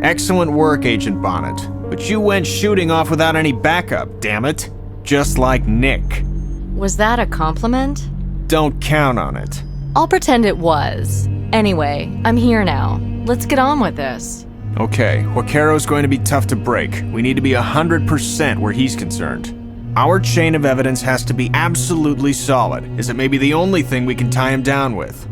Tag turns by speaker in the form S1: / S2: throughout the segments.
S1: Excellent work, Agent Bonnet. But you went shooting off without any backup, damn it. Just like Nick.
S2: Was that a compliment?
S1: Don't count on it.
S2: I'll pretend it was. Anyway, I'm here now. Let's get on with this.
S1: Okay, Huacaro's going to be tough to break. We need to be 100% where he's concerned. Our chain of evidence has to be absolutely solid, as it may be the only thing we can tie him down with.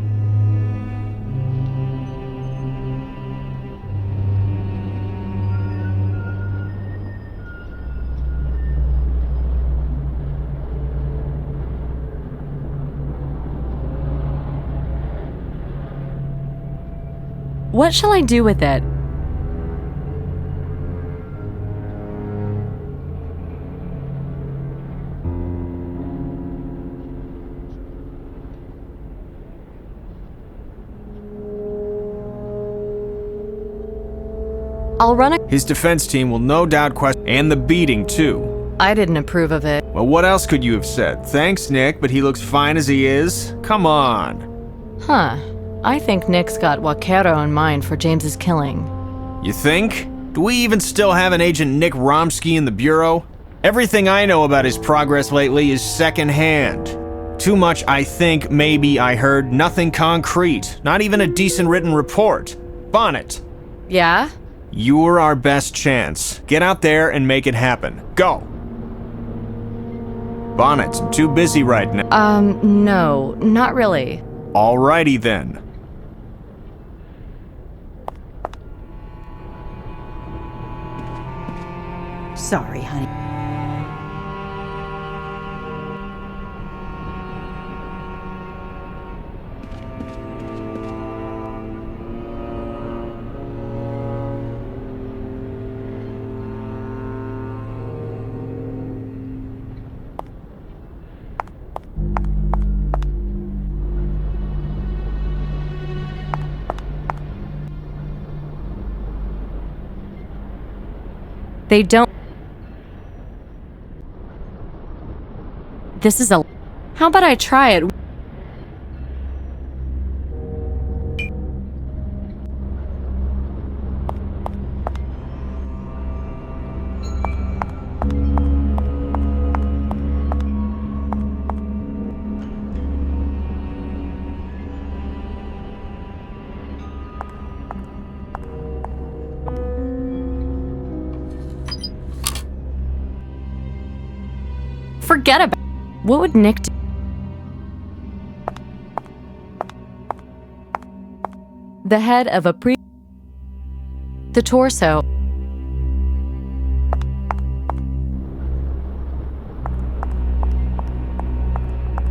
S2: What shall I do with it? I'll run a—
S1: His defense team will no doubt question— and the beating, too.
S2: I didn't approve of it.
S1: Well, what else could you have said? Thanks, Nick, but he looks fine as he is. Come on.
S2: Huh. I think Nick's got Huacaro in mind for James's killing.
S1: You think? Do we even still have an Agent Nick Romsky in the Bureau? Everything I know about his progress lately is secondhand. Too much I think, maybe I heard, nothing concrete. Not even a decent written report. Bonnet.
S2: Yeah?
S1: You're our best chance. Get out there and make it happen. Go! Bonnet, I'm too busy right now.
S2: No, not really.
S1: Alrighty then.
S3: Sorry, honey.
S2: They don't— This is a— How about I try it? Forget about— What would Nick do? The head of a The torso.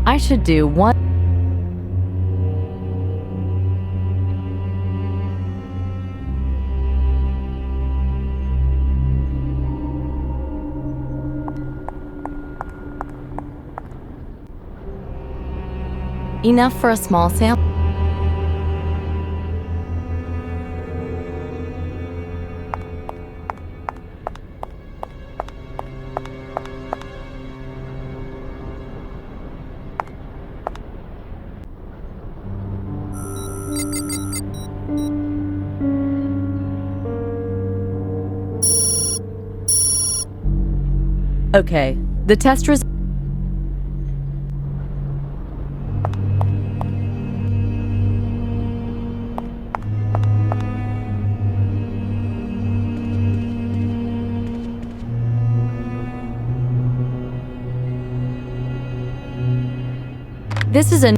S2: I should do one. Enough for a small sample. Okay, the test results. This is a—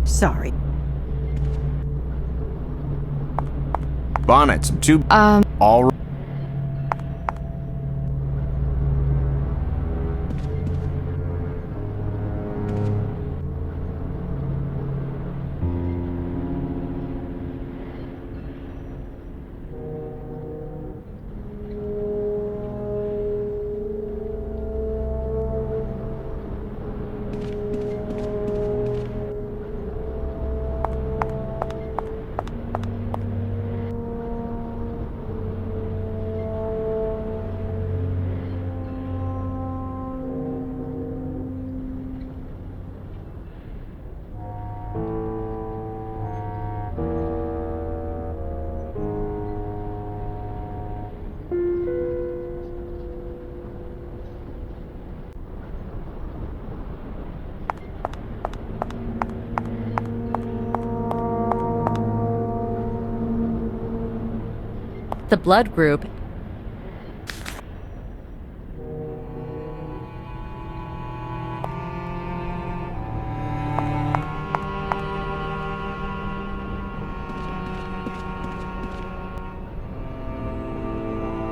S3: Sorry.
S1: Bonnet, I'm too— All right.
S2: The blood group.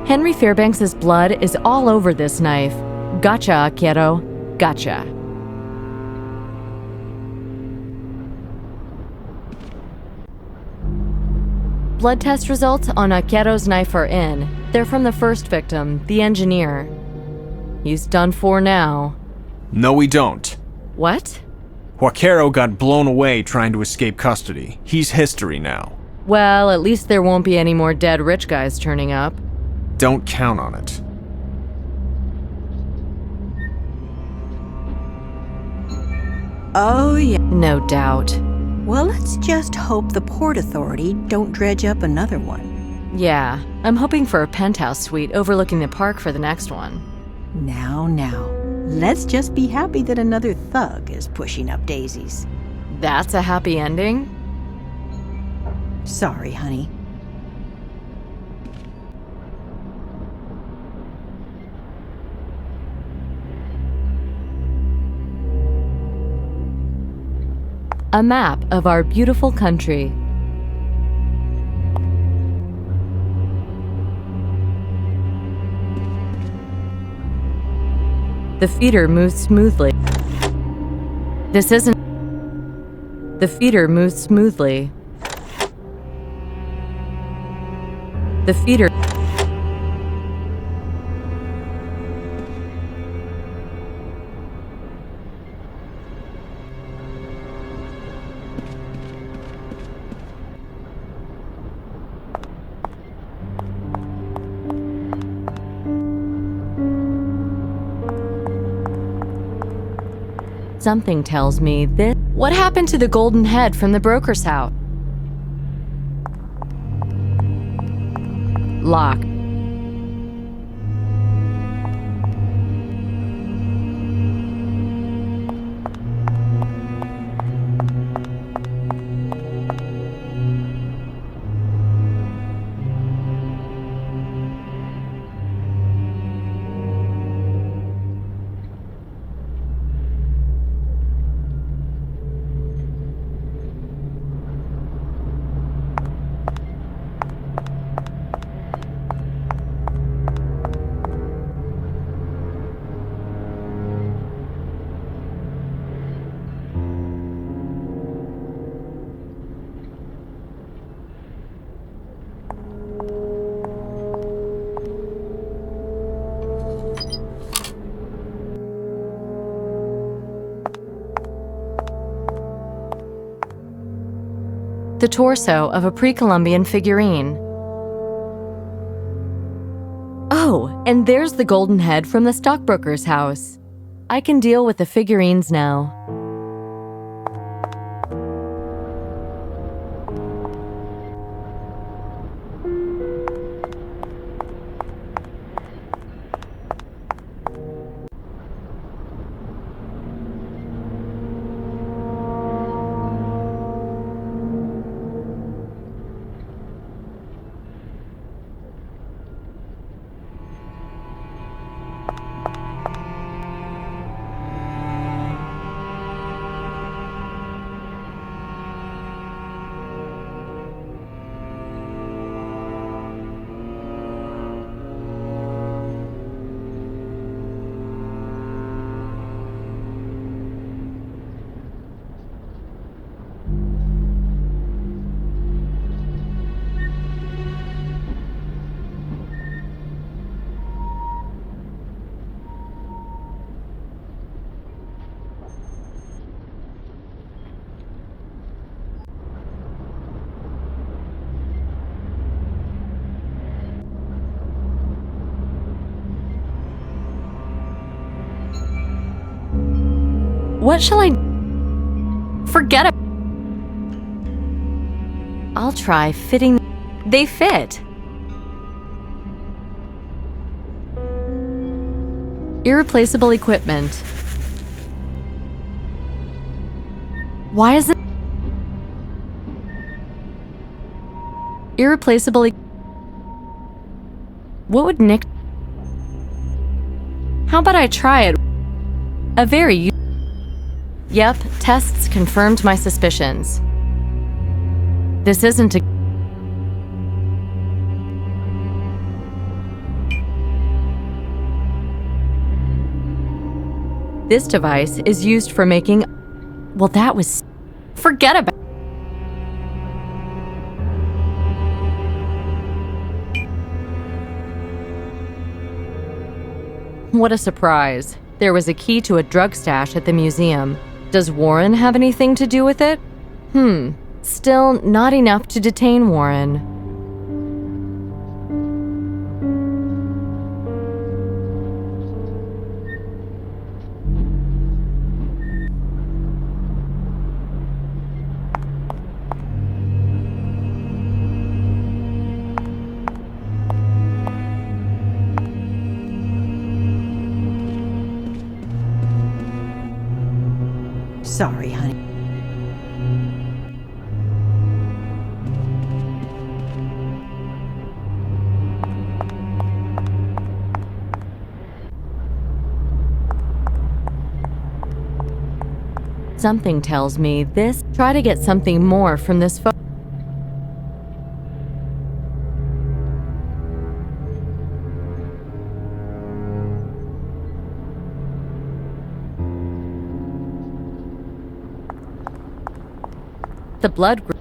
S2: Henry Fairbanks's blood is all over this knife. Gotcha, kiddo. Gotcha. Blood test results on Akero's knife are in. They're from the first victim, the engineer. He's done for now.
S1: No, we don't.
S2: What?
S1: Joaquero got blown away trying to escape custody. He's history now.
S2: Well, at least there won't be any more dead rich guys turning up.
S1: Don't count on it.
S3: Oh, yeah.
S2: No doubt.
S3: Well, let's just hope the Port Authority don't dredge up another one.
S2: Yeah, I'm hoping for a penthouse suite overlooking the park for the next one.
S3: Now. Let's just be happy that another thug is pushing up daisies.
S2: That's a happy ending?
S3: Sorry, honey.
S2: A map of our beautiful country. The feeder moves smoothly. This isn't... The feeder moves smoothly. The feeder... Something tells me this... What happened to the golden head from the broker's house? Locked. The torso of a pre-Columbian figurine. Oh, and there's the golden head from the stockbroker's house. I can deal with the figurines now. What shall I... Forget it. I'll try fitting... They fit. Irreplaceable equipment. Why is it... Irreplaceable... What would Nick... How about I try it? A very... Yep, tests confirmed my suspicions. This isn't a... This device is used for making... Well, that was... Forget about... What a surprise. There was a key to a drug stash at the museum. Does Warren have anything to do with it? Still not enough to detain Warren.
S3: Sorry, honey.
S2: Something tells me this... Try to get something more from this photo. The blood group.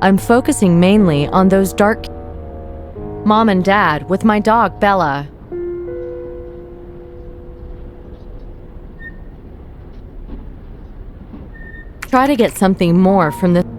S2: I'm focusing mainly on those dark... Mom and Dad with my dog, Bella. Try to get something more from the...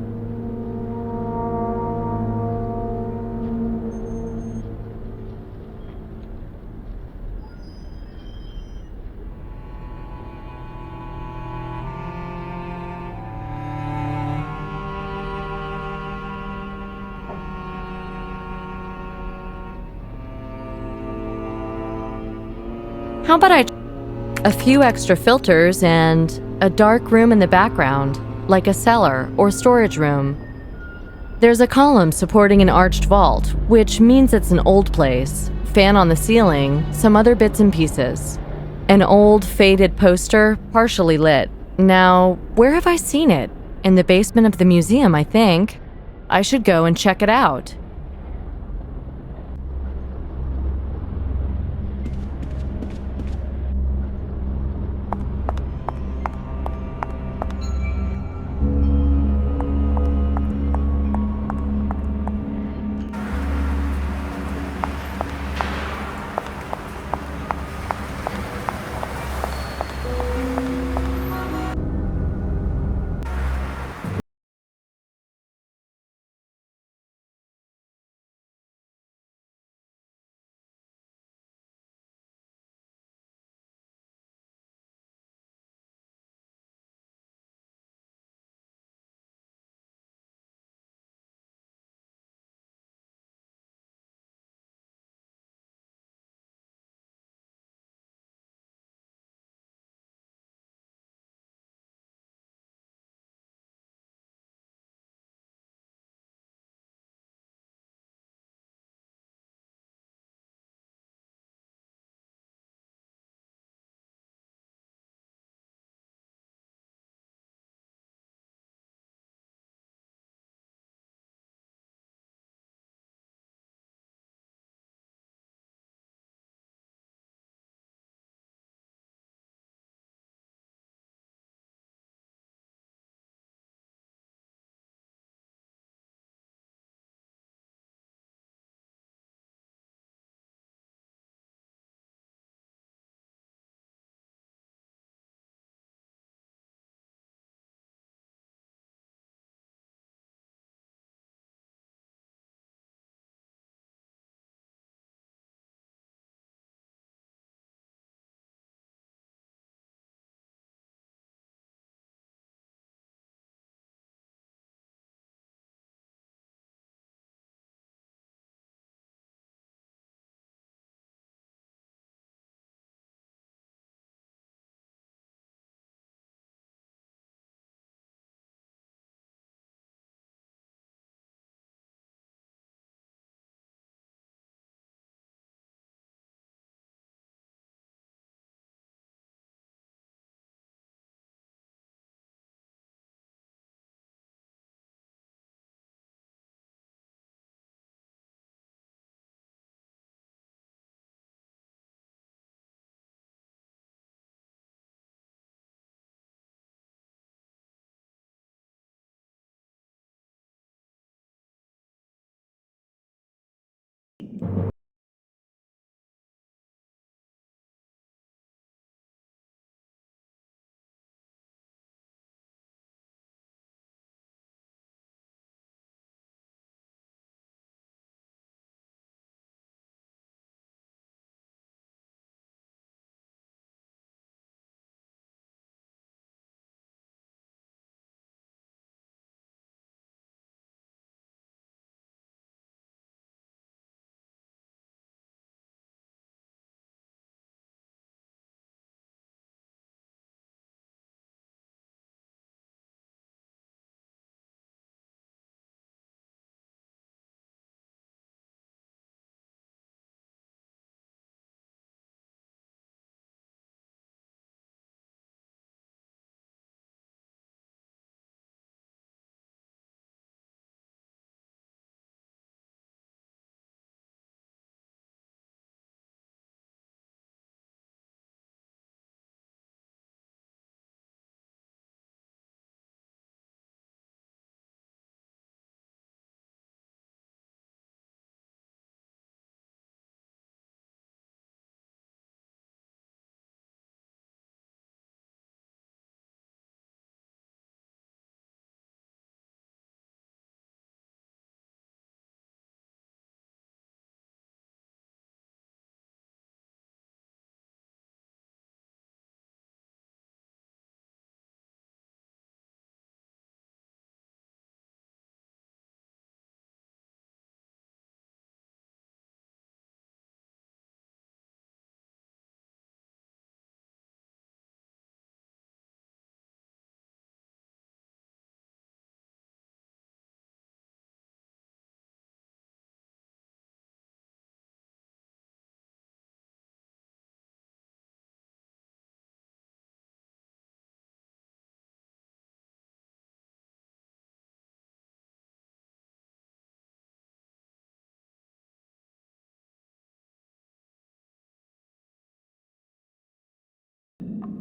S2: How about a few extra filters and a dark room in the background, like a cellar or storage room. There's a column supporting an arched vault, which means it's an old place. Fan on the ceiling, some other bits and pieces. An old, faded poster, partially lit. Now, where have I seen it? In the basement of the museum, I think. I should go and check it out.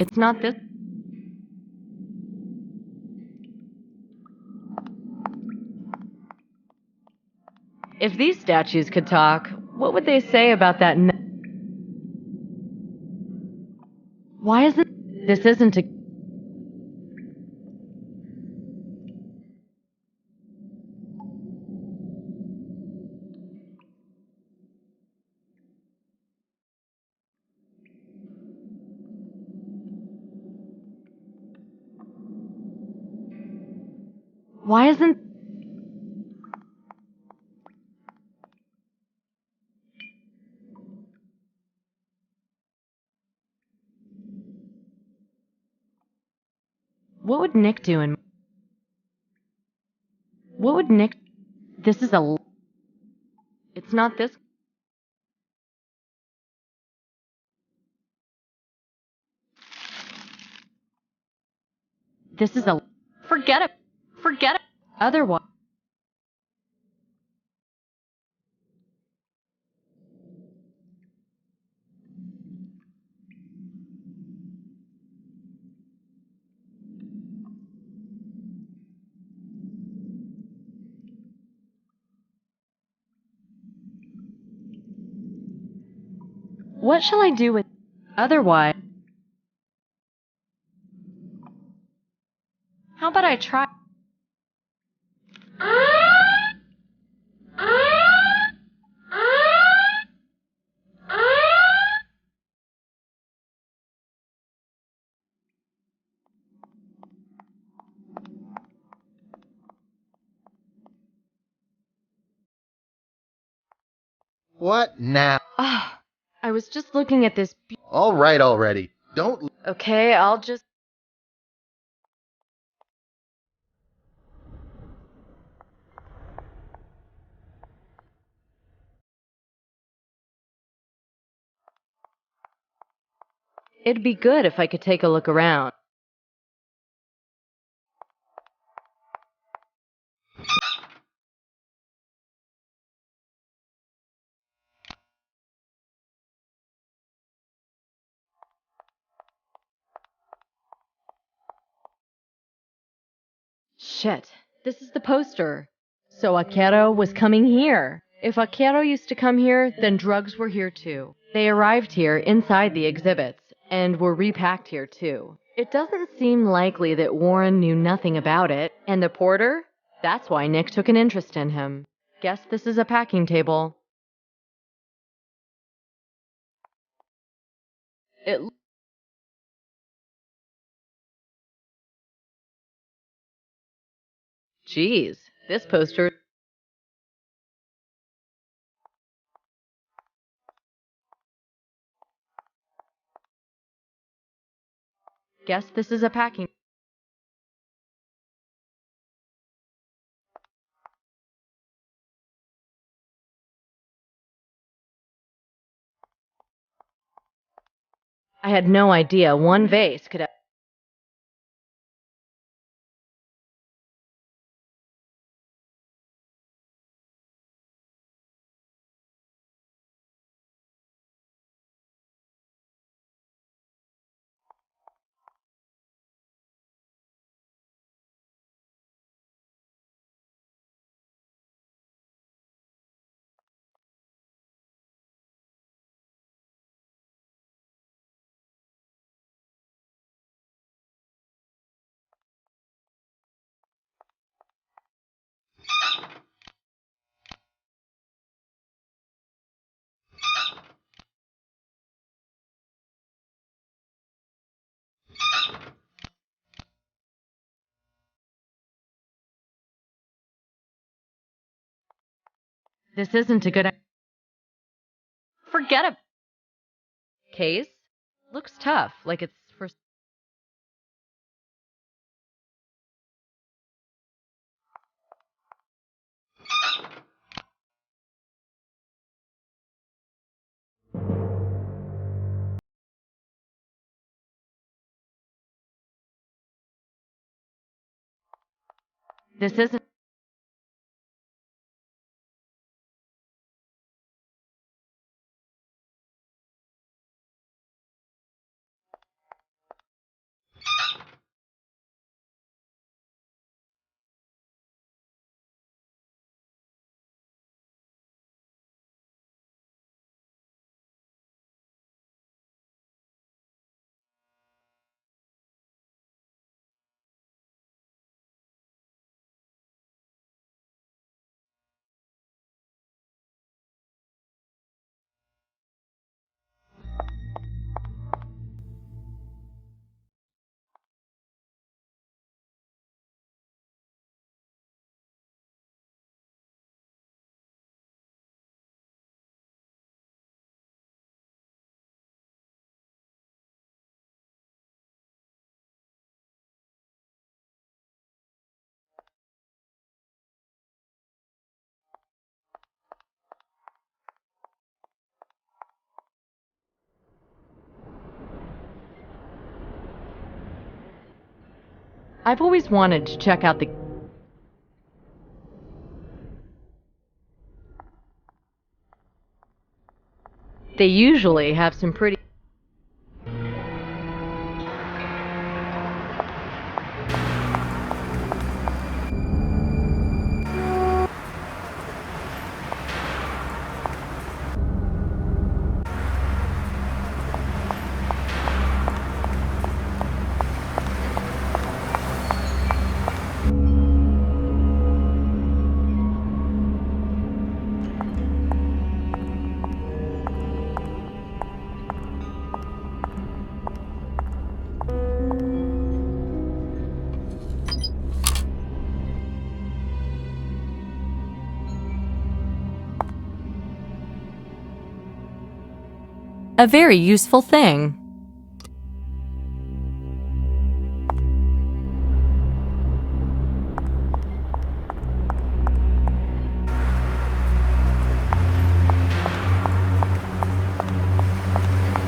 S2: It's not this. If these statues could talk, what would they say about that? Why isn't this isn't a why isn't what would Nick do in what would Nick this is a it's not this this is a forget it otherwise what shall I do with otherwise how about I try
S4: What now?
S2: ah I was just looking at this
S4: All right already. Don't.
S2: okay I'll just it'd be good if I could take a look around. Shit, this is the poster. So Akero was coming here. If Akero used to come here, then drugs were here too. They arrived here inside the exhibits and were repacked here too. It doesn't seem likely that Warren knew nothing about it, and the porter? That's why Nick took an interest in him. Guess this is a packing table. It Jeez, this poster. Guess this is a packing. I had no idea one vase could have. This isn't a good. Forget it. Case? Looks tough, like it's for. This isn't. I've always wanted to check out the... They usually have some pretty... A very useful thing.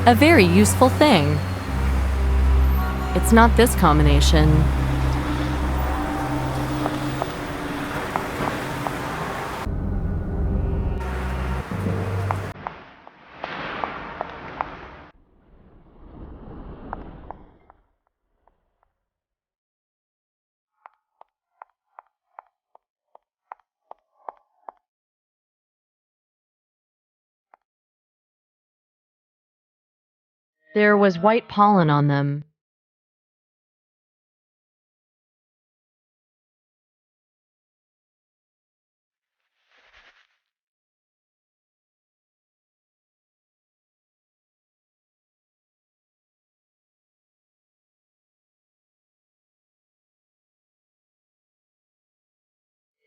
S2: A very useful thing. It's not this combination. There was white pollen on them.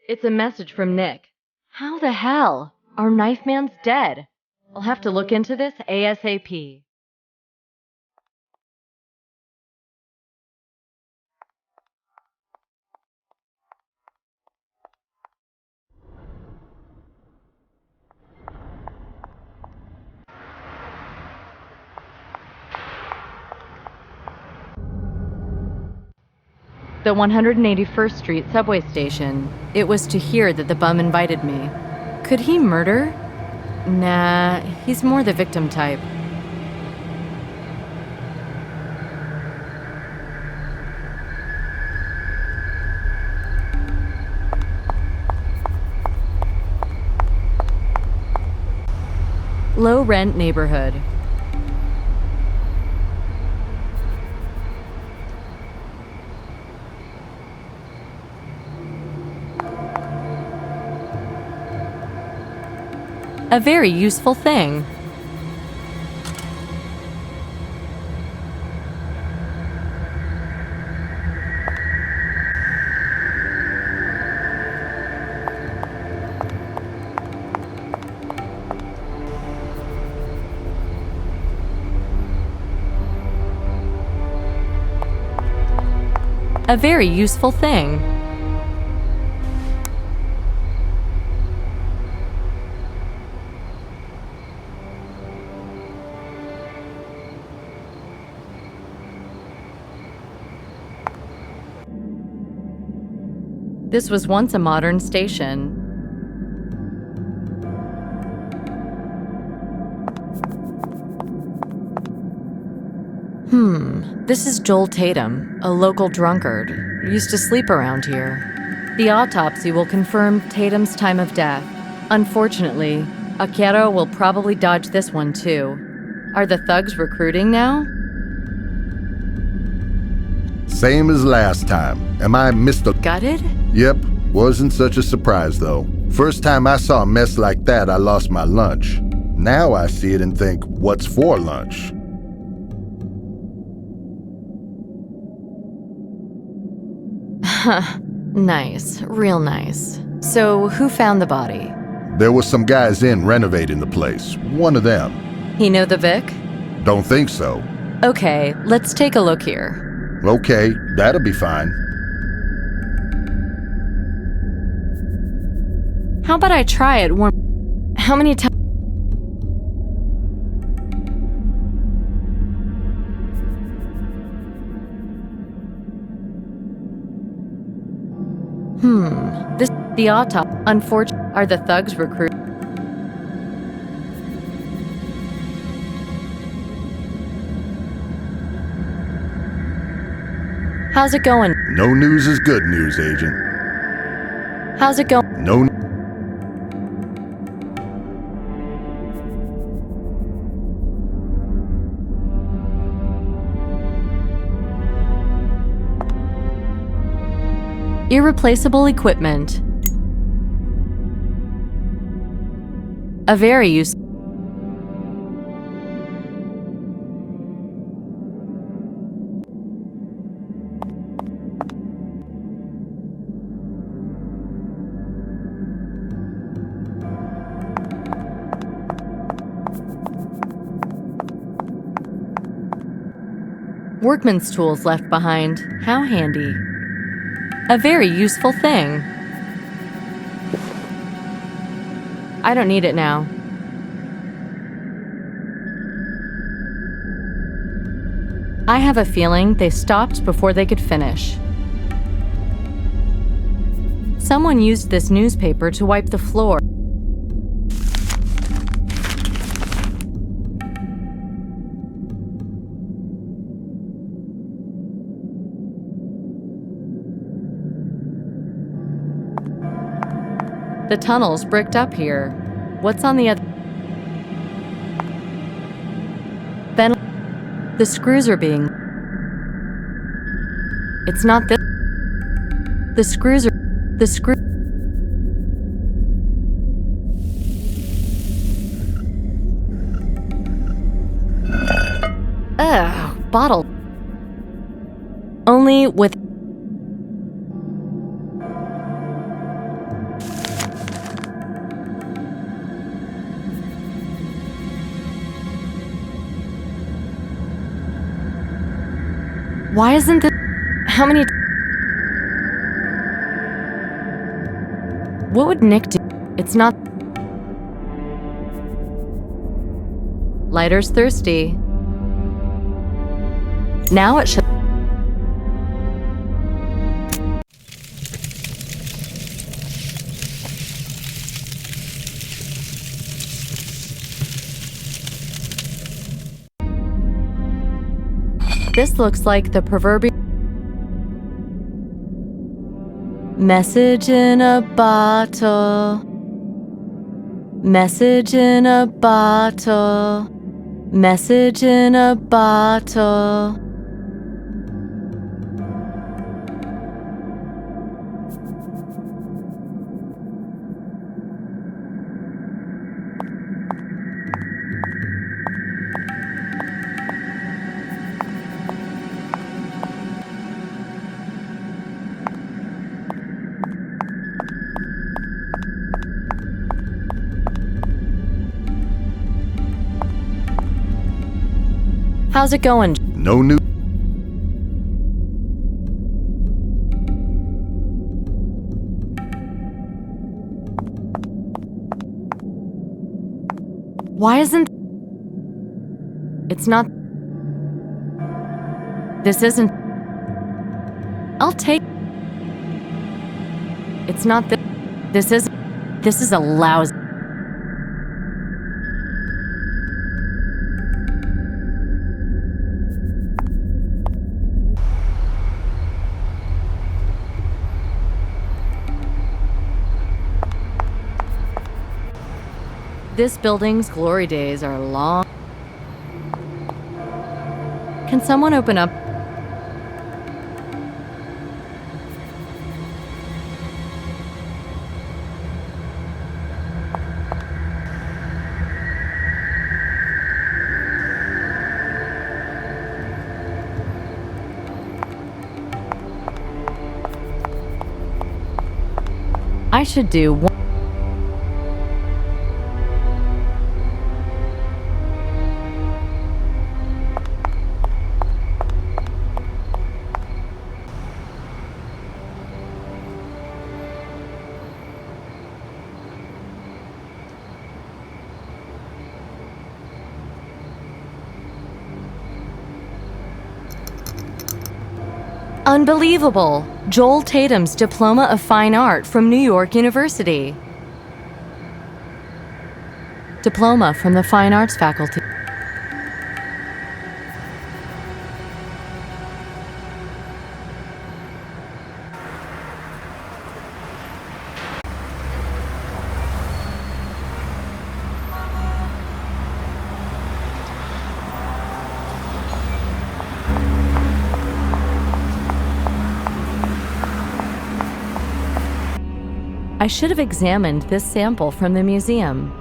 S2: It's a message from Nick. How the hell? Our knife man's dead. I'll have to look into this ASAP. The 181st Street subway station. It was to here that the bum invited me. Could he murder? Nah, he's more the victim type. Low rent neighborhood. A very useful thing. A very useful thing. This was once a modern station. This is Joel Tatum, a local drunkard. Used to sleep around here. The autopsy will confirm Tatum's time of death. Unfortunately, Akero will probably dodge this one too. Are the thugs recruiting now?
S5: Same as last time. Am I Mr.
S2: Gutted?
S5: Yep, wasn't such a surprise though. First time I saw a mess like that, I lost my lunch. Now I see it and think, what's for lunch?
S2: Nice, real nice. So, who found the body?
S5: There was some guys in renovating the place. One of them.
S2: He know the Vic?
S5: Don't think so.
S2: Okay, let's take a look here.
S5: Okay, that'll be fine.
S2: How about I try it one... How many times... The autopsy, unfortunately, are the thugs recruit. How's it going?
S5: No news is good news, Agent.
S2: How's it going?
S5: No.
S2: Irreplaceable equipment. A very useful. Workman's tools left behind. How handy. A very useful thing. I don't need it now. I have a feeling they stopped before they could finish. Someone used this newspaper to wipe the floor. The tunnel's bricked up here. What's on the other? The screws are being... It's not this. The screws are... The screw... Ugh, bottle. Only with... Why isn't this... How many... What would Nick do? It's not... Lighter's thirsty. Now it should... This looks like the proverbial message in a bottle. Message in a bottle. Message in a bottle. How's it going?
S5: No news.
S2: Why isn't... It's not... This isn't... I'll take... It's not this... This isn't... This is a lousy... This building's glory days are long. Can someone open up? I should do one. Unbelievable! Joel Tatum's Diploma of Fine Art from New York University. Diploma from the Fine Arts faculty. I should have examined this sample from the museum.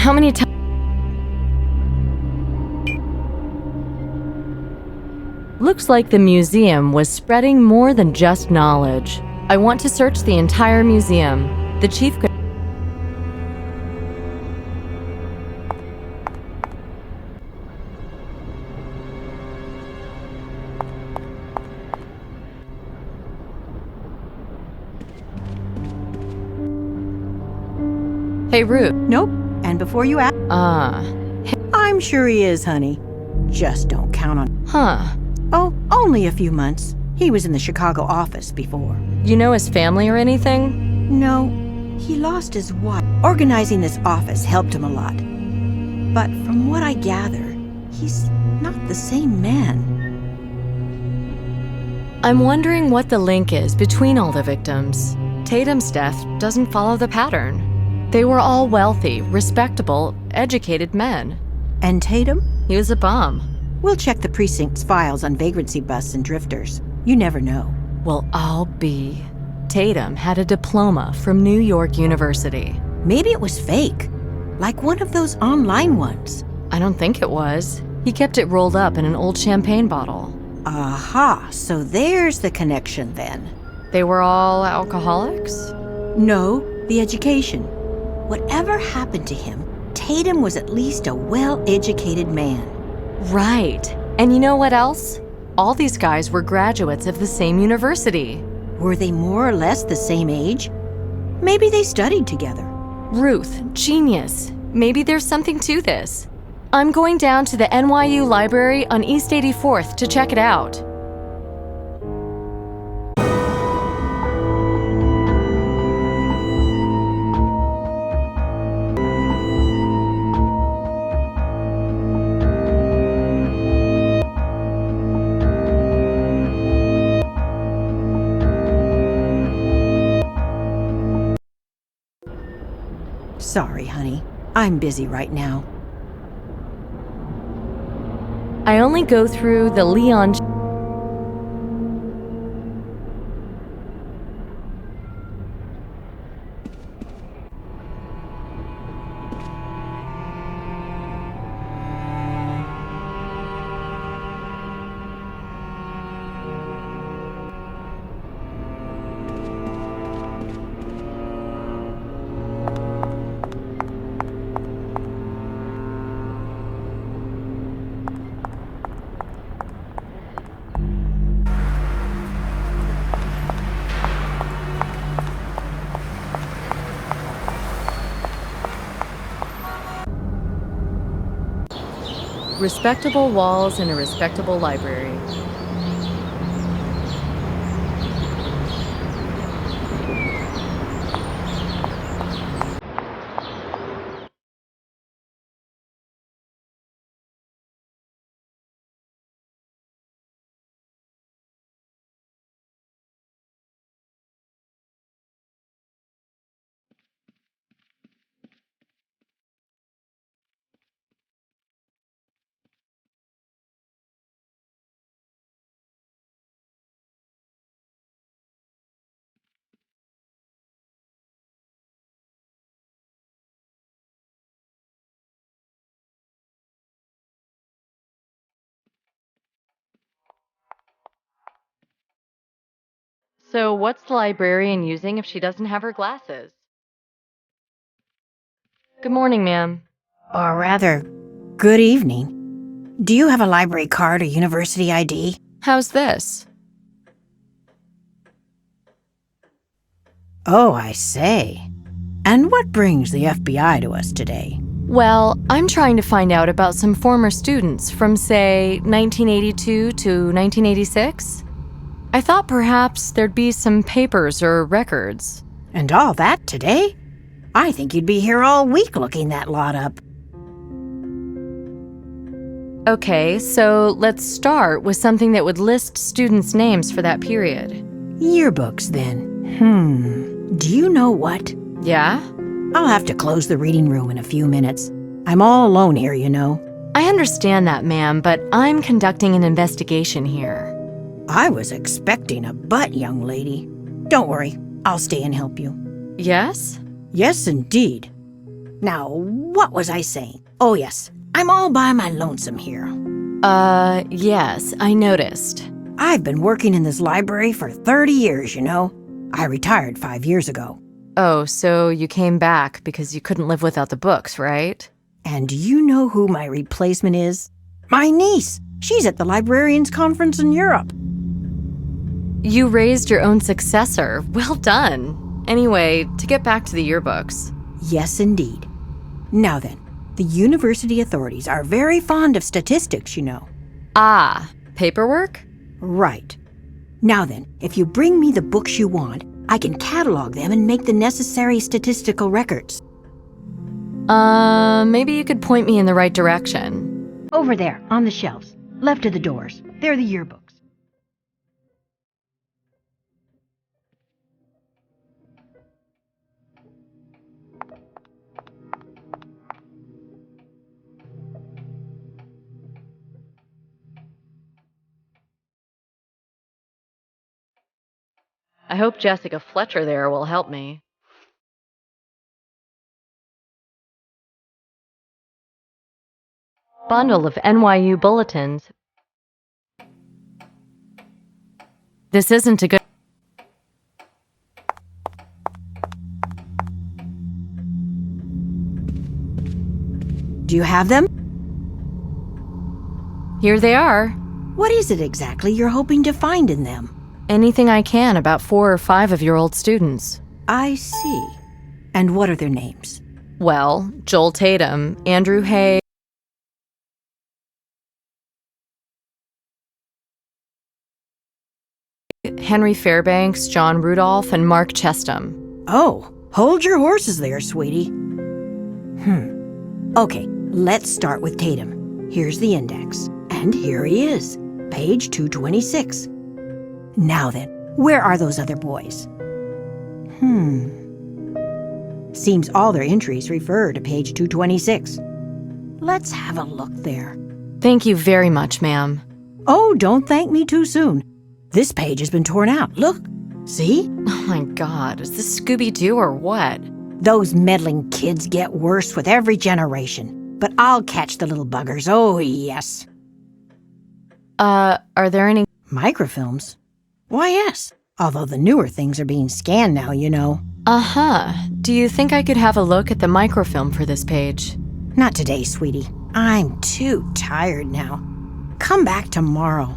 S2: How many times? Looks like the museum was spreading more than just knowledge. I want to search the entire museum. The chief could. Hey, Ruth.
S3: Nope. And before you ask, I'm sure he is, honey. Just don't count on.
S2: Huh.
S3: Oh, only a few months. He was in the Chicago office before.
S2: You know his family or anything?
S3: No, he lost his wife. Organizing this office helped him a lot. But from what I gather, he's not the same man.
S2: I'm wondering what the link is between all the victims. Tatum's death doesn't follow the pattern. They were all wealthy, respectable, educated men.
S3: And Tatum?
S2: He was a bum.
S3: We'll check the precinct's files on vagrancy busts and drifters. You never know.
S2: Well, I'll be. Tatum had a diploma from New York University.
S3: Maybe it was fake, like one of those online ones.
S2: I don't think it was. He kept it rolled up in an old champagne bottle.
S3: Aha, so there's the connection then.
S2: They were all alcoholics?
S3: No, the education. Whatever happened to him, Tatum was at least a well-educated man.
S2: Right. And you know what else? All these guys were graduates of the same university.
S3: Were they more or less the same age? Maybe they studied together.
S2: Ruth, genius. Maybe there's something to this. I'm going down to the NYU library on East 84th to check it out.
S3: Sorry, honey. I'm busy right now.
S2: I only go through the Leon respectable walls in a respectable library. So, what's the librarian using if she doesn't have her glasses? Good morning, ma'am.
S3: Or rather, good evening. Do you have a library card or university ID?
S2: How's this?
S3: Oh, I say. And what brings the FBI to us today?
S2: Well, I'm trying to find out about some former students from, say, 1982 to 1986. I thought perhaps there'd be some papers or records.
S3: And all that today? I think you'd be here all week looking that lot up.
S2: Okay, so let's start with something that would list students' names for that period.
S3: Yearbooks, then. Do you know what?
S2: Yeah?
S3: I'll have to close the reading room in a few minutes. I'm all alone here, you know.
S2: I understand that, ma'am, but I'm conducting an investigation here.
S3: I was expecting a butt, young lady. Don't worry, I'll stay and help you.
S2: Yes?
S3: Yes, indeed. Now, what was I saying? Oh, yes, I'm all by my lonesome here.
S2: Yes, I noticed.
S3: I've been working in this library for 30 years, you know. I retired 5 years ago.
S2: Oh, so you came back because you couldn't live without the books, right?
S3: And do you know who my replacement is? My niece. She's at the Librarians' Conference in Europe.
S2: You raised your own successor. Well done. Anyway, to get back to the yearbooks.
S3: Yes, indeed. Now then, the university authorities are very fond of statistics, you know.
S2: Ah, paperwork?
S3: Right. Now then, if you bring me the books you want, I can catalog them and make the necessary statistical records.
S2: Maybe you could point me in the right direction.
S3: Over there, on the shelves, left of the doors. They're the yearbooks.
S2: I hope Jessica Fletcher there will help me. Bundle of NYU bulletins. This isn't a good...
S3: Do you have them?
S2: Here they are.
S3: What is it exactly you're hoping to find in them?
S2: Anything I can about 4 or 5 of your old students.
S3: I see. And what are their names?
S2: Well, Joel Tatum, Andrew Hay, Henry Fairbanks, John Rudolph, and Mark Chestham.
S3: Oh, hold your horses there, sweetie. Okay, let's start with Tatum. Here's the index. And here he is, page 226. Now then, where are those other boys? Seems all their entries refer to page 226. Let's have a look there.
S2: Thank you very much, ma'am.
S3: Oh, don't thank me too soon. This page has been torn out. Look. See?
S2: Oh my God, is this Scooby-Doo or what?
S3: Those meddling kids get worse with every generation. But I'll catch the little buggers. Oh, yes.
S2: Are there any...
S3: Microfilms? Why, yes. Although the newer things are being scanned now, you know.
S2: Uh-huh. Do you think I could have a look at the microfilm for this page?
S3: Not today, sweetie. I'm too tired now. Come back tomorrow.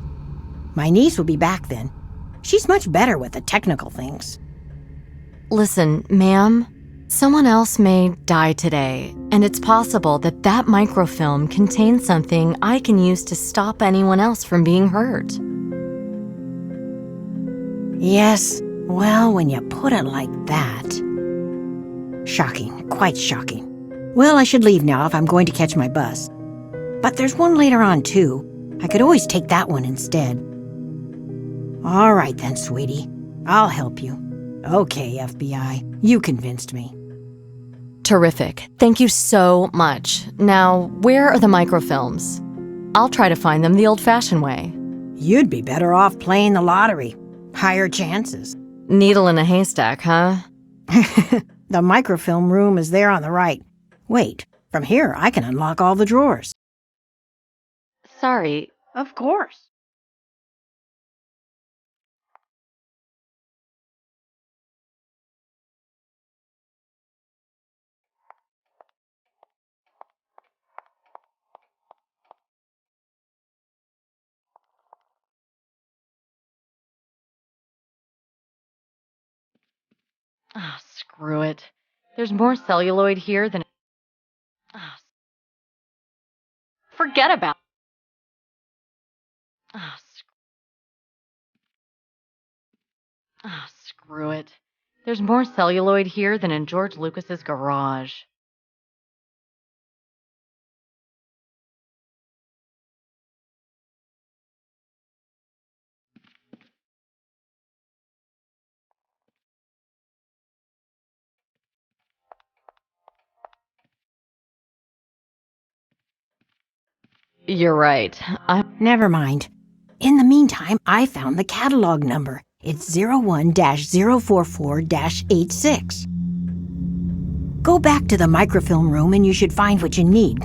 S3: My niece will be back then. She's much better with the technical things.
S2: Listen, ma'am, someone else may die today, and it's possible that that microfilm contains something I can use to stop anyone else from being hurt.
S3: Yes, well, when you put it like that. Shocking, quite shocking. Well, I should leave now if I'm going to catch my bus. But there's one later on, too. I could always take that one instead. All right then, sweetie. I'll help you. Okay, FBI. You convinced me.
S2: Terrific. Thank you so much. Now, where are the microfilms? I'll try to find them the old-fashioned way.
S3: You'd be better off playing the lottery. Higher chances.
S2: Needle in a haystack, huh?
S3: The microfilm room is there on the right. Wait, from here I can unlock all the drawers.
S2: Sorry.
S3: Of course.
S2: Ah, screw it. There's more celluloid here than. Ah, forget about. Ah, screw it. There's more celluloid here than in George Lucas's garage. You're right.
S3: Never mind. In the meantime, I found the catalog number. It's 01-044-86. Go back to the microfilm room and you should find what you need.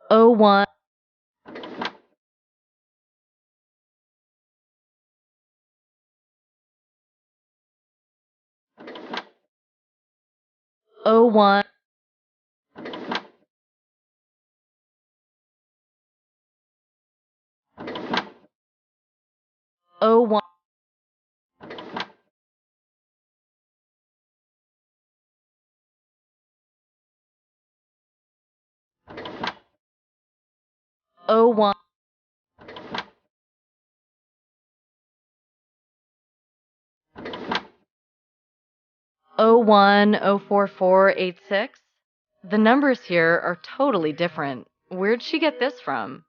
S2: Oh, one. Oh, one. Oh, one. Oh, one. Oh, 01-044-86. The numbers here are totally different. Where'd she get this from?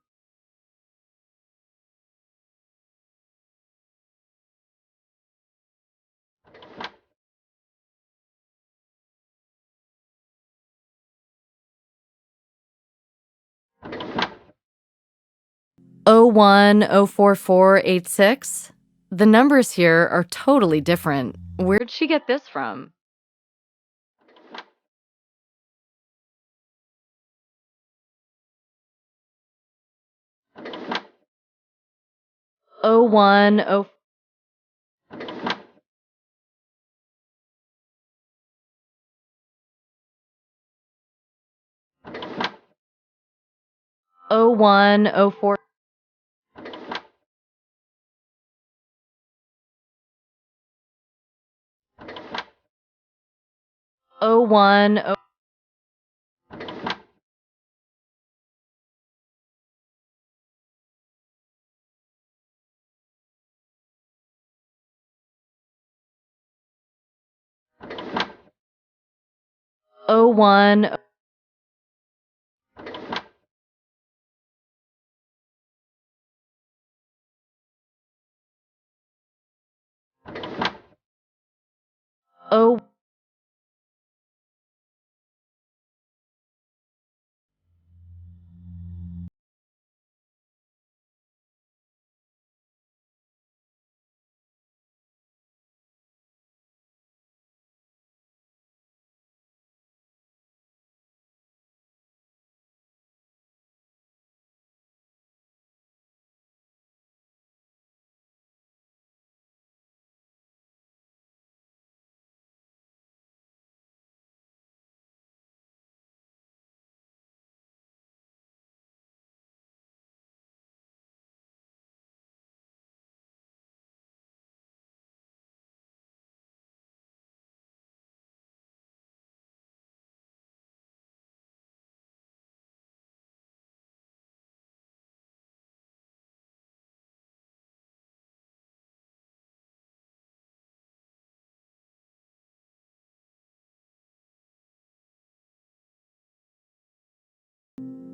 S2: Oh, 01-044-86. The numbers here are totally different. Where'd she get this from? Oh, 01-0. Oh, 01-04. Oh, 01. Oh, 01. Oh.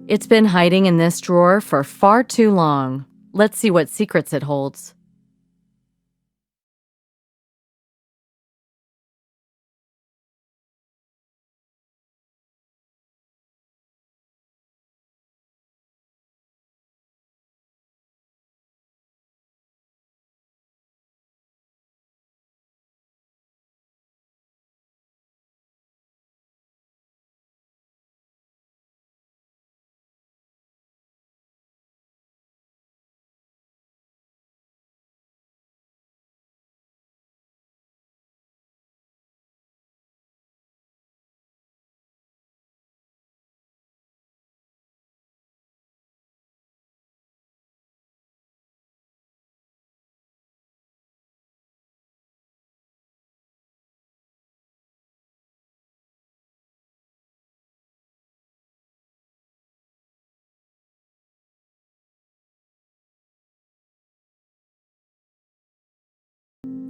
S2: It's been hiding in this drawer for far too long. Let's see what secrets it holds.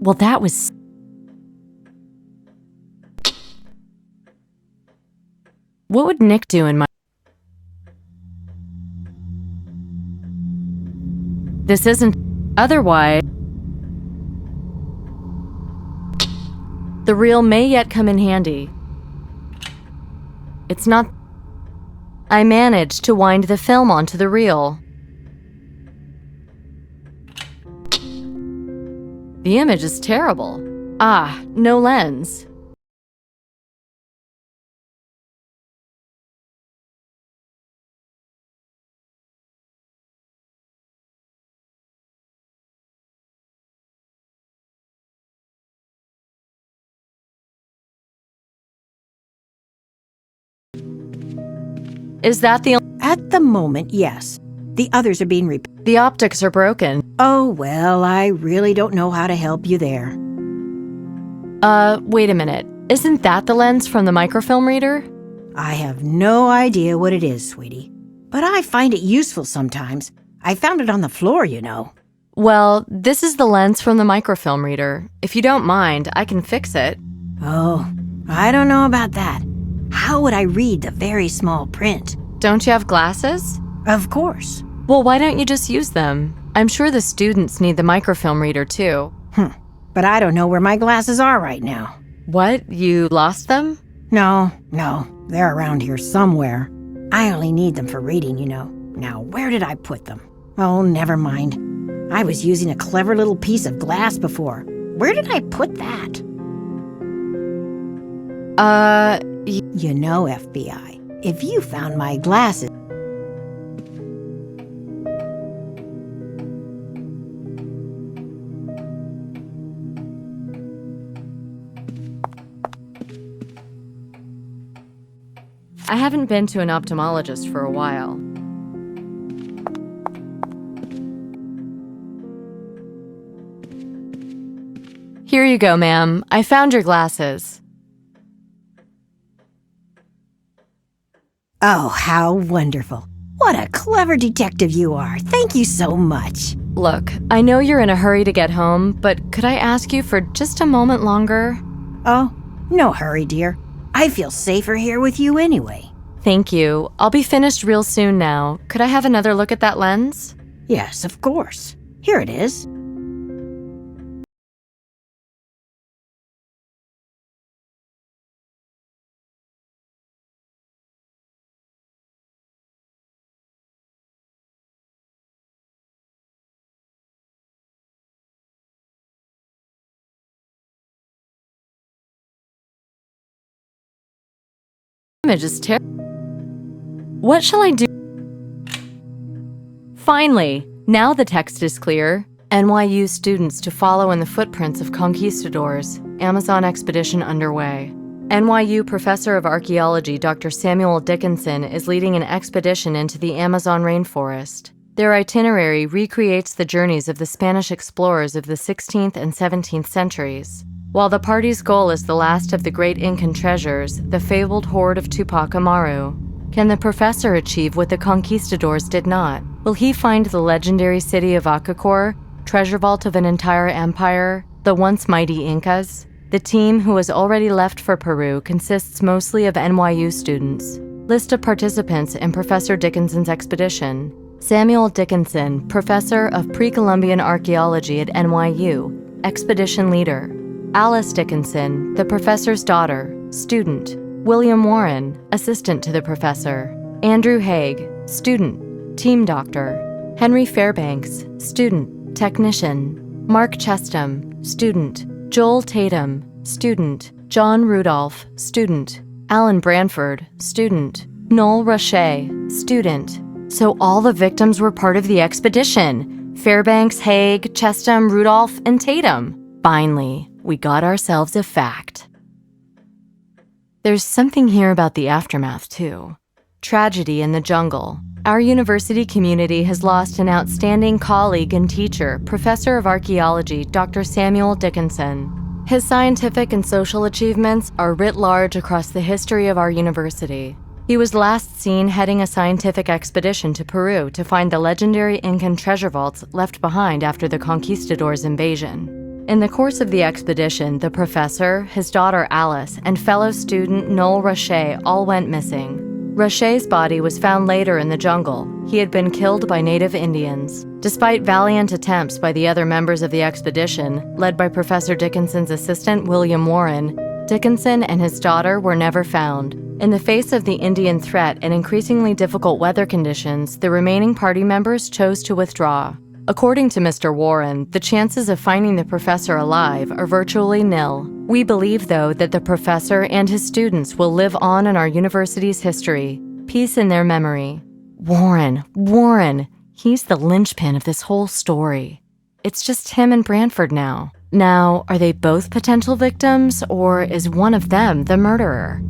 S2: Well, that was... What would Nick do in my... This isn't... Otherwise... The reel may yet come in handy. It's not... I managed to wind the film onto the reel. The image is terrible. Ah, no lens. Is that the...
S3: At the moment, yes. The others are being repaired.
S2: The optics are broken.
S3: Oh, well, I really don't know how to help you there.
S2: Wait a minute. Isn't that the lens from the microfilm reader?
S3: I have no idea what it is, sweetie. But I find it useful sometimes. I found it on the floor, you know.
S2: Well, this is the lens from the microfilm reader. If you don't mind, I can fix it.
S3: Oh, I don't know about that. How would I read the very small print?
S2: Don't you have glasses?
S3: Of course.
S2: Well, why don't you just use them? I'm sure the students need the microfilm reader too.
S3: But I don't know where my glasses are right now.
S2: What? You lost them?
S3: No, they're around here somewhere. I only need them for reading, you know. Now, where did I put them? Oh, never mind. I was using a clever little piece of glass before. Where did I put that? You know, FBI, if you found my glasses...
S2: I haven't been to an ophthalmologist for a while. Here you go, ma'am. I found your glasses.
S3: Oh, how wonderful. What a clever detective you are. Thank you so much.
S2: Look, I know you're in a hurry to get home, but could I ask you for just a moment longer?
S3: Oh, no hurry, dear. I feel safer here with you anyway.
S2: Thank you. I'll be finished real soon now. Could I have another look at that lens?
S3: Yes, of course. Here it is.
S2: Image is terrible. What shall I do? Finally, now the text is clear. NYU students to follow in the footprints of conquistadors. Amazon expedition underway. NYU professor of archaeology Dr. Samuel Dickinson is leading an expedition into the Amazon rainforest. Their itinerary recreates the journeys of the Spanish explorers of the 16th and 17th centuries. While the party's goal is the last of the great Incan treasures, the fabled hoard of Tupac Amaru, can the professor achieve what the conquistadors did not? Will he find the legendary city of Acacor, treasure vault of an entire empire, the once mighty Incas? The team, who has already left for Peru, consists mostly of NYU students. List of participants in Professor Dickinson's expedition. Samuel Dickinson, Professor of Pre-Columbian Archaeology at NYU, Expedition Leader. Alice Dickinson, the professor's daughter, student. William Warren, assistant to the professor. Andrew Haig, student, team doctor. Henry Fairbanks, student, technician. Mark Chestham, student. Joel Tatum, student. John Rudolph, student. Alan Branford, student. Noel Roche, student. So all the victims were part of the expedition. Fairbanks, Haig, Chestham, Rudolph, and Tatum. Finally, we got ourselves a fact. There's something here about the aftermath, too. Tragedy in the jungle. Our university community has lost an outstanding colleague and teacher, Professor of Archaeology, Dr. Samuel Dickinson. His scientific and social achievements are writ large across the history of our university. He was last seen heading a scientific expedition to Peru to find the legendary Incan treasure vaults left behind after the conquistadors' invasion. In the course of the expedition, the professor, his daughter Alice, and fellow student Noel Roche all went missing. Roche's body was found later in the jungle. He had been killed by native Indians. Despite valiant attempts by the other members of the expedition, led by Professor Dickinson's assistant William Warren, Dickinson and his daughter were never found. In the face of the Indian threat and increasingly difficult weather conditions, the remaining party members chose to withdraw. According to Mr. Warren, the chances of finding the professor alive are virtually nil. We believe, though, that the professor and his students will live on in our university's history. Peace in their memory. Warren, he's the linchpin of this whole story. It's just him and Branford now. Now, are they both potential victims, or is one of them the murderer?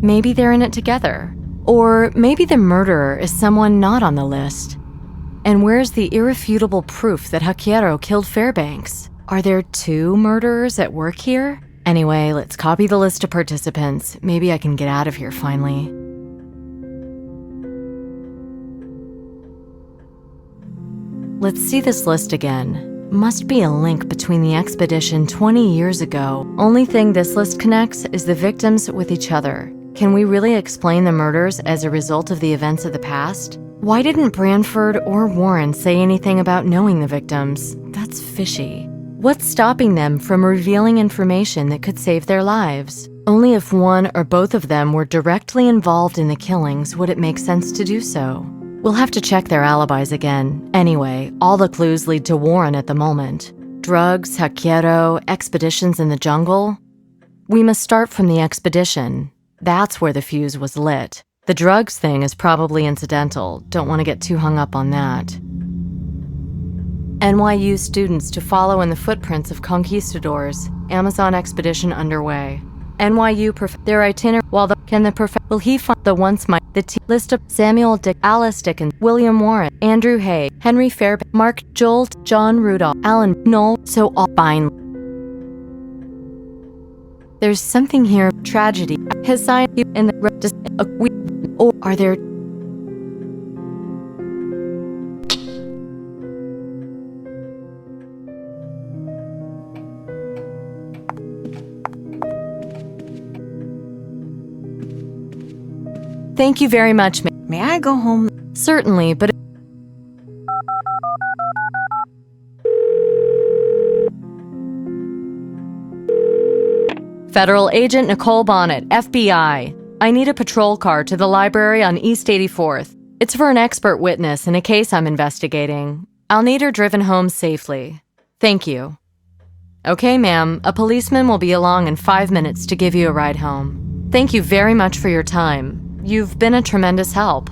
S2: Maybe they're in it together. Or maybe the murderer is someone not on the list. And where's the irrefutable proof that Haquero killed Fairbanks? Are there two murderers at work here? Anyway, let's copy the list of participants. Maybe I can get out of here finally. Let's see this list again. Must be a link between the expedition 20 years ago. Only thing this list connects is the victims with each other. Can we really explain the murders as a result of the events of the past? Why didn't Branford or Warren say anything about knowing the victims? That's fishy. What's stopping them from revealing information that could save their lives? Only if one or both of them were directly involved in the killings would it make sense to do so. We'll have to check their alibis again. Anyway, all the clues lead to Warren at the moment. Drugs, Haquero, expeditions in the jungle. We must start from the expedition. That's where the fuse was lit. The drugs thing is probably incidental. Don't want to get too hung up on that. NYU students to follow in the footprints of conquistadors. Amazon expedition underway. NYU their itinerary. While will he find the once my the list of Samuel Alice Dickens, William Warren, Andrew Haig, Henry Fairbanks, Mark Joel, John Rudolph, Alan Noel. So all fine. There's something here. Tragedy. His sign in the or are there? Thank you very much.
S3: May I go home?
S2: Certainly, but Federal Agent Nicole Bonnet, FBI. I need a patrol car to the library on East 84th. It's for an expert witness in a case I'm investigating. I'll need her driven home safely. Thank you. Okay, ma'am. A policeman will be along in 5 minutes to give you a ride home. Thank you very much for your time. You've been a tremendous help.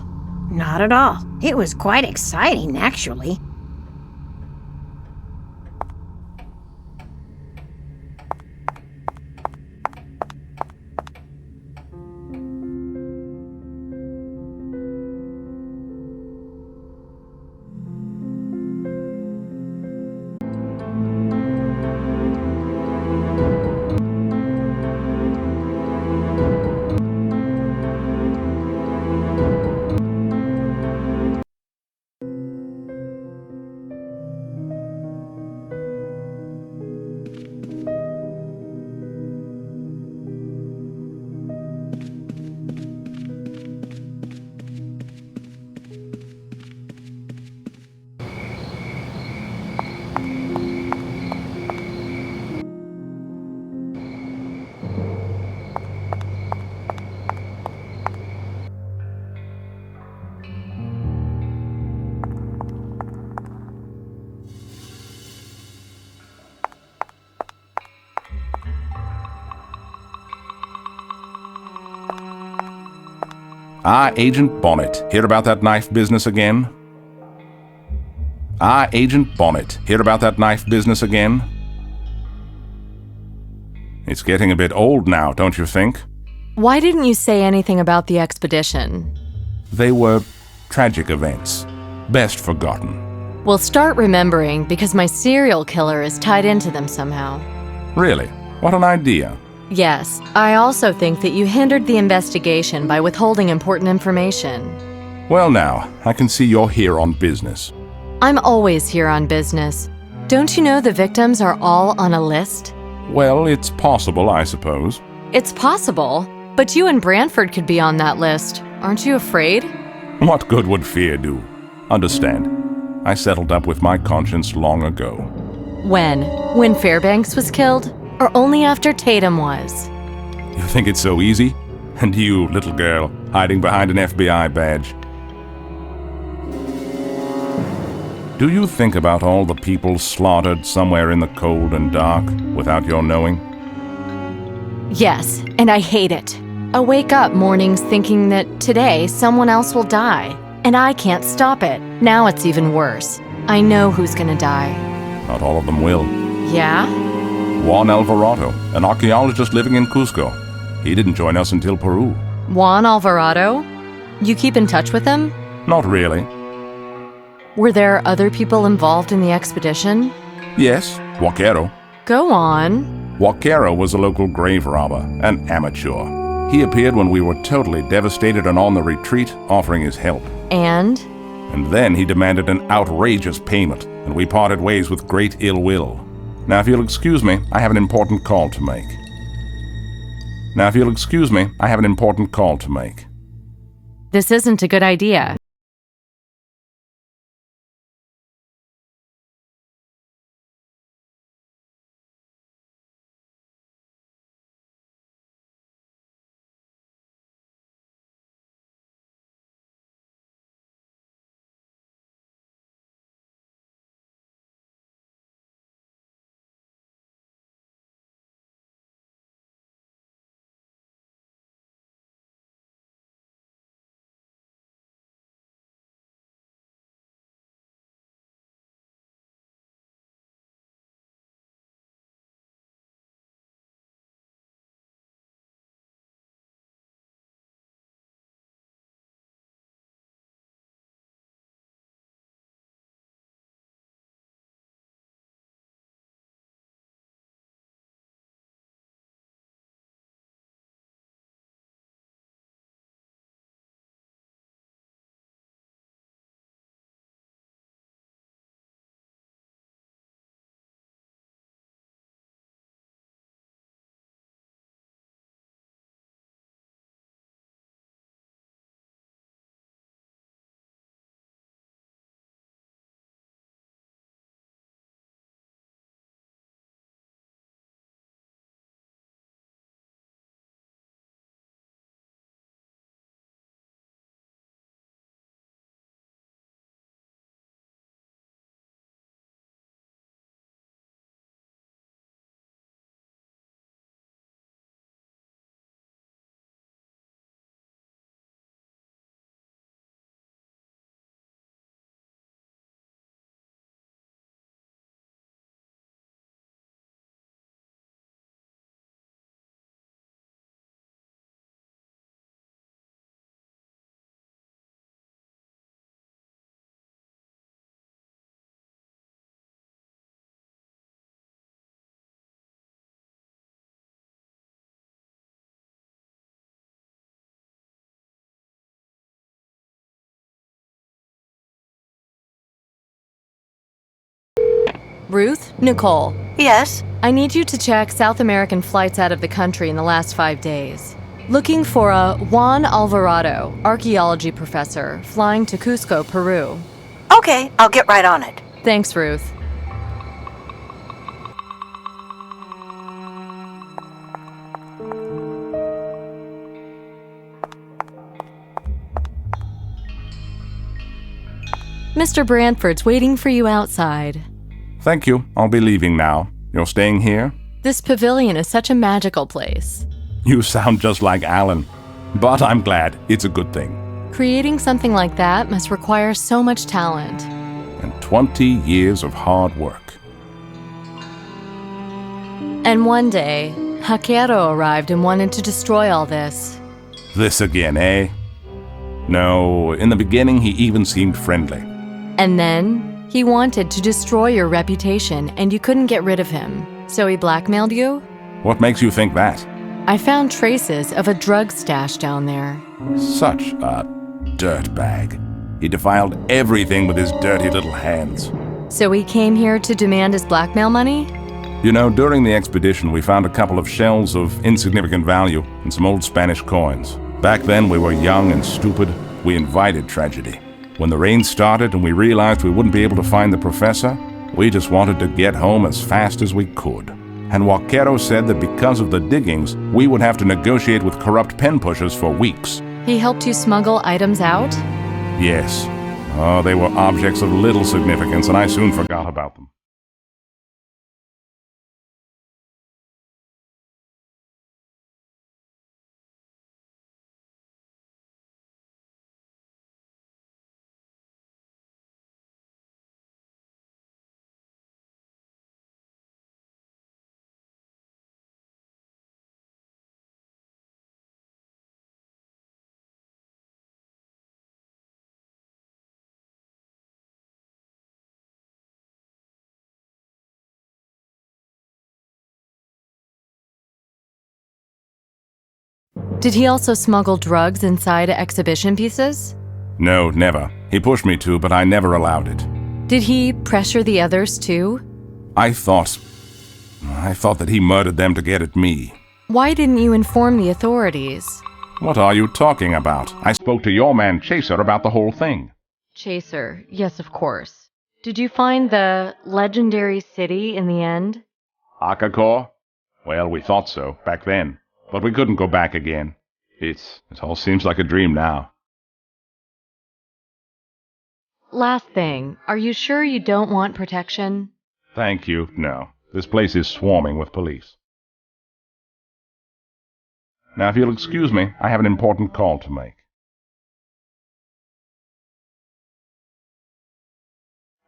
S3: Not at all. It was quite exciting, actually.
S6: Agent Bonnet. Hear about that knife business again? Agent Bonnet. Hear about that knife business again? It's getting a bit old now, don't you think?
S2: Why didn't you say anything about the expedition?
S6: They were tragic events. Best forgotten.
S2: We'll start remembering because my serial killer is tied into them somehow.
S6: Really? What an idea.
S2: Yes, I also think that you hindered the investigation by withholding important information.
S6: Well now, I can see you're here on business.
S2: I'm always here on business. Don't you know the victims are all on a list?
S6: Well, it's possible, I suppose.
S2: It's possible, but you and Branford could be on that list. Aren't you afraid?
S6: What good would fear do? Understand, I settled up with my conscience long ago.
S2: When? When Fairbanks was killed? Or only after Tatum was?
S6: You think it's so easy? And you, little girl, hiding behind an FBI badge. Do you think about all the people slaughtered somewhere in the cold and dark without your knowing?
S2: Yes, and I hate it. I wake up mornings thinking that today someone else will die, and I can't stop it. Now it's even worse. I know who's gonna die.
S6: Not all of them will.
S2: Yeah?
S6: Juan Alvarado, an archaeologist living in Cusco. He didn't join us until Peru.
S2: Juan Alvarado? You keep in touch with him?
S6: Not really.
S2: Were there other people involved in the expedition?
S6: Yes, Vaquero.
S2: Go on.
S6: Vaquero was a local grave robber, an amateur. He appeared when we were totally devastated and on the retreat, offering his help.
S2: And?
S6: And then he demanded an outrageous payment, and we parted ways with great ill will. Now, if you'll excuse me, I have an important call to make.
S2: This isn't a good idea. Ruth? Nicole.
S3: Yes?
S2: I need you to check South American flights out of the country in the last 5 days. Looking for a Juan Alvarado, archaeology professor, flying to Cusco, Peru.
S3: Okay, I'll get right on it.
S2: Thanks, Ruth. Mr. Branford's waiting for you outside.
S6: Thank you. I'll be leaving now. You're staying here?
S2: This pavilion is such a magical place.
S6: You sound just like Alan. But I'm glad. It's a good thing.
S2: Creating something like that must require so much talent.
S6: And 20 years of hard work.
S2: And one day, Hakiero arrived and wanted to destroy all this.
S6: This again, eh? No, in the beginning he even seemed friendly.
S2: And then, he wanted to destroy your reputation and you couldn't get rid of him. So he blackmailed you?
S6: What makes you think that?
S2: I found traces of a drug stash down there.
S6: Such a dirtbag. He defiled everything with his dirty little hands.
S2: So he came here to demand his blackmail money?
S6: You know, during the expedition we found a couple of shells of insignificant value and some old Spanish coins. Back then we were young and stupid. We invited tragedy. When the rain started and we realized we wouldn't be able to find the professor, we just wanted to get home as fast as we could. And Hakiero said that because of the diggings, we would have to negotiate with corrupt pen pushers for weeks.
S2: He helped you smuggle items out?
S6: Yes. Oh, they were objects of little significance, and I soon forgot about them.
S2: Did he also smuggle drugs inside exhibition pieces?
S6: No, never. He pushed me to, but I never allowed it.
S2: Did he pressure the others too?
S6: I thought that he murdered them to get at me.
S2: Why didn't you inform the authorities?
S6: What are you talking about? I spoke to your man Chaser about the whole thing.
S2: Chaser, yes, of course. Did you find the legendary city in the end?
S6: Akakor? Well, we thought so, back then. But we couldn't go back again. It all seems like a dream now.
S2: Last thing, are you sure you don't want protection?
S6: Thank you, no. This place is swarming with police. Now, if you'll excuse me, I have an important call to make.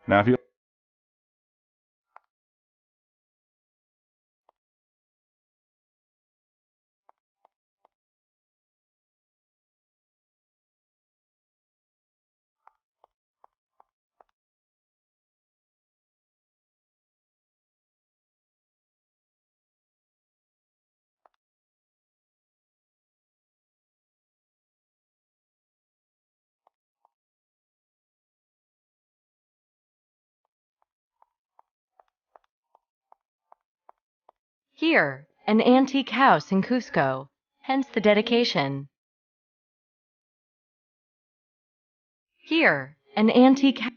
S6: Now, if you...
S2: Here, an antique house in Cusco, hence the dedication. Here, an antique house.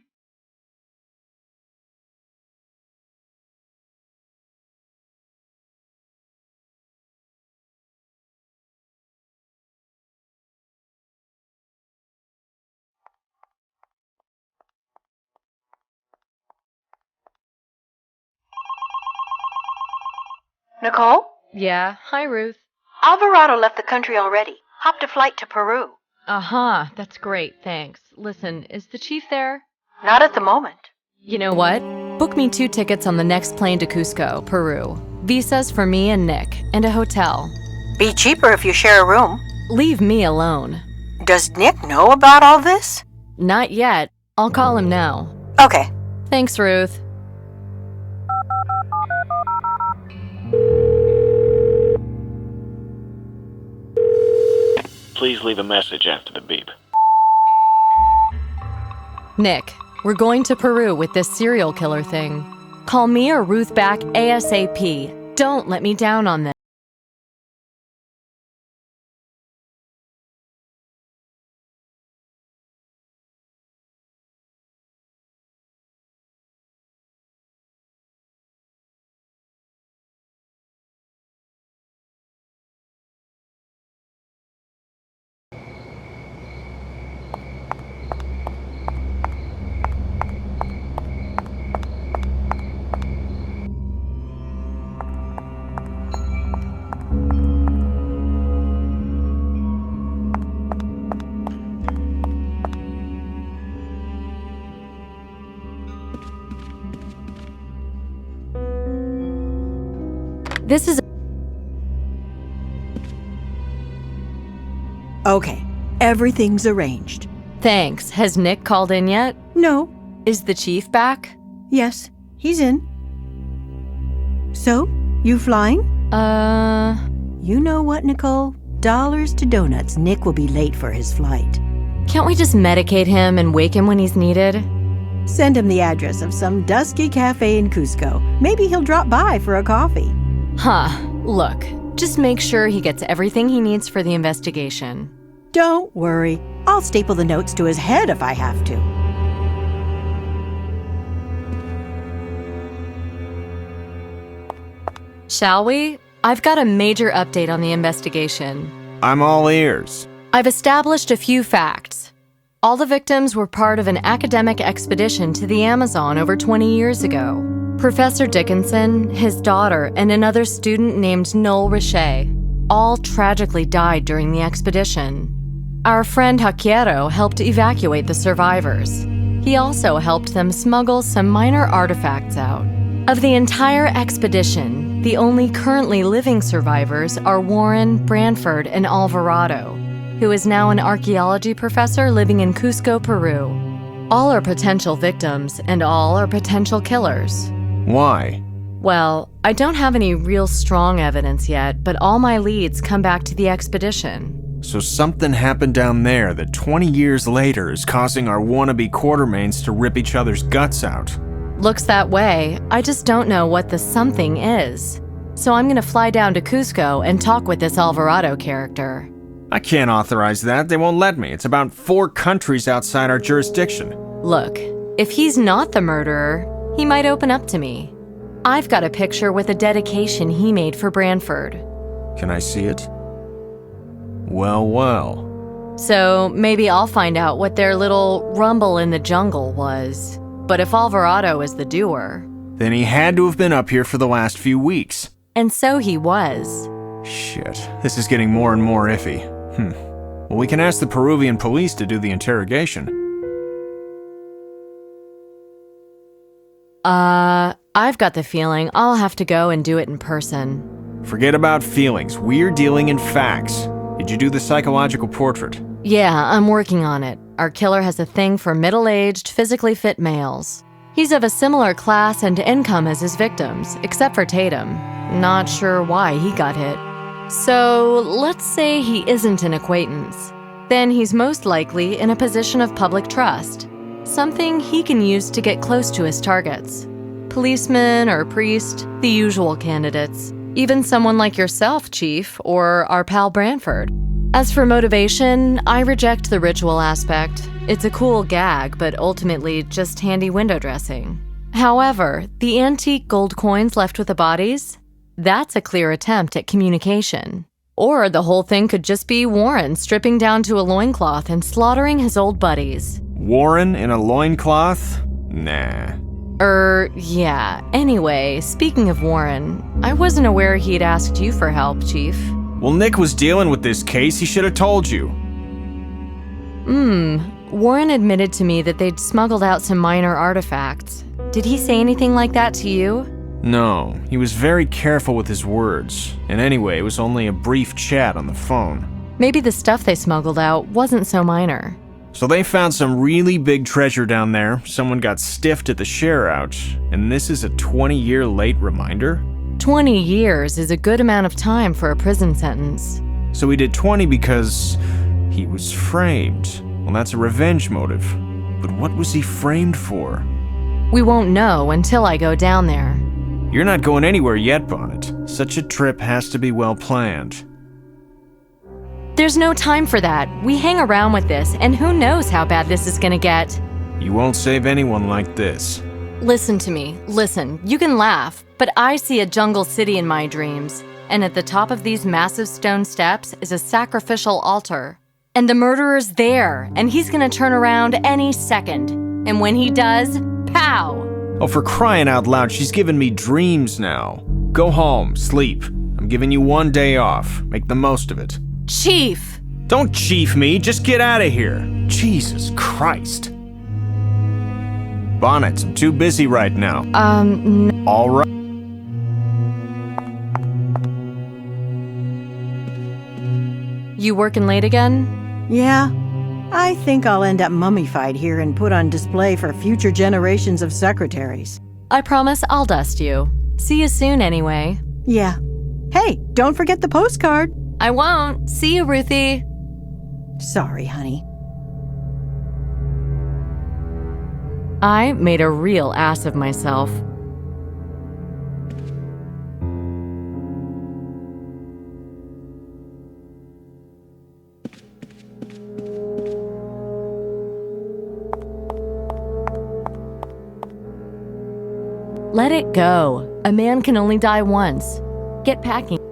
S7: Nicole?
S2: Yeah, hi Ruth.
S7: Alvarado left the country already. Hopped a flight to Peru.
S2: Uh-huh, that's great, thanks. Listen, is the chief there?
S7: Not at the moment.
S2: You know what? Book me 2 tickets on the next plane to Cusco, Peru. Visas for me and Nick, and a hotel.
S7: Be cheaper if you share a room.
S2: Leave me alone.
S7: Does Nick know about all this?
S2: Not yet. I'll call him now.
S7: Okay.
S2: Thanks, Ruth.
S8: Please leave a message after the beep.
S2: Nick, we're going to Peru with this serial killer thing. Call me or Ruth back ASAP. Don't let me down on this. This is...
S3: Okay, everything's arranged.
S2: Thanks. Has Nick called in yet?
S3: No.
S2: Is the chief back?
S3: Yes, he's in. So, you flying? You know what, Nicole? Dollars to donuts, Nick will be late for his flight.
S2: Can't we just medicate him and wake him when he's needed?
S3: Send him the address of some dusky cafe in Cusco. Maybe he'll drop by for a coffee.
S2: Huh. Look, just make sure he gets everything he needs for the investigation.
S3: Don't worry. I'll staple the notes to his head if I have to.
S2: Shall we? I've got a major update on the investigation.
S1: I'm all ears.
S2: I've established a few facts. All the victims were part of an academic expedition to the Amazon over 20 years ago. Professor Dickinson, his daughter, and another student named Noel Richet all tragically died during the expedition. Our friend Hakiero helped evacuate the survivors. He also helped them smuggle some minor artifacts out. Of the entire expedition, the only currently living survivors are Warren, Branford, and Alvarado, who is now an archaeology professor living in Cusco, Peru. All are potential victims, and all are potential killers.
S1: Why?
S2: Well, I don't have any real strong evidence yet, but all my leads come back to the expedition.
S1: So something happened down there that 20 years later is causing our wannabe Quartermains to rip each other's guts out.
S2: Looks that way. I just don't know what the something is. So I'm gonna fly down to Cusco and talk with this Alvarado character.
S1: I can't authorize that. They won't let me. It's about 4 countries outside our jurisdiction.
S2: Look, if he's not the murderer, he might open up to me. I've got a picture with a dedication he made for Branford.
S1: Can I see it? Well, well.
S2: So maybe I'll find out what their little rumble in the jungle was. But if Alvarado is the doer...
S1: Then he had to have been up here for the last few weeks.
S2: And so he was.
S1: Shit, this is getting more and more iffy. Well, we can ask the Peruvian police to do the interrogation.
S2: I've got the feeling I'll have to go and do it in person.
S1: Forget about feelings. We're dealing in facts. Did you do the psychological portrait?
S2: Yeah, I'm working on it. Our killer has a thing for middle-aged, physically fit males. He's of a similar class and income as his victims, except for Tatum. Not sure why he got hit. So, let's say he isn't an acquaintance. Then he's most likely in a position of public trust. Something he can use to get close to his targets. Policeman or priest, the usual candidates. Even someone like yourself, Chief, or our pal Branford. As for motivation, I reject the ritual aspect. It's a cool gag, but ultimately just handy window dressing. However, the antique gold coins left with the bodies? That's a clear attempt at communication. Or the whole thing could just be Warren stripping down to a loincloth and slaughtering his old buddies.
S1: Warren in a loincloth? Nah.
S2: Yeah. Anyway, speaking of Warren, I wasn't aware he'd asked you for help, Chief.
S1: Well, Nick was dealing with this case. He should have told you.
S2: Warren admitted to me that they'd smuggled out some minor artifacts. Did he say anything like that to you?
S1: No, he was very careful with his words. And anyway, it was only a brief chat on the phone.
S2: Maybe the stuff they smuggled out wasn't so minor.
S1: So they found some really big treasure down there. Someone got stiffed at the share out. And this is a 20-year late reminder?
S2: 20 years is a good amount of time for a prison sentence.
S1: So he did 20 because he was framed. Well, that's a revenge motive. But what was he framed for?
S2: We won't know until I go down there.
S1: You're not going anywhere yet, Bonnet. Such a trip has to be well planned.
S2: There's no time for that. We hang around with this, and who knows how bad this is gonna get.
S1: You won't save anyone like this.
S2: Listen to me. Listen, you can laugh, but I see a jungle city in my dreams. And at the top of these massive stone steps is a sacrificial altar. And the murderer's there, and he's gonna turn around any second. And when he does, pow!
S1: Oh, for crying out loud, she's giving me dreams now. Go home, sleep. I'm giving you 1 day off. Make the most of it.
S2: Chief!
S1: Don't chief me, just get out of here. Jesus Christ. Bonnet, I'm too busy right now.
S2: No.
S1: All right.
S2: You working late again?
S3: Yeah, I think I'll end up mummified here and put on display for future generations of secretaries.
S2: I promise I'll dust you. See you soon anyway.
S3: Yeah. Hey, don't forget the postcard.
S2: I won't. See you, Ruthie.
S3: Sorry, honey.
S2: I made a real ass of myself. Let it go. A man can only die once. Get packing.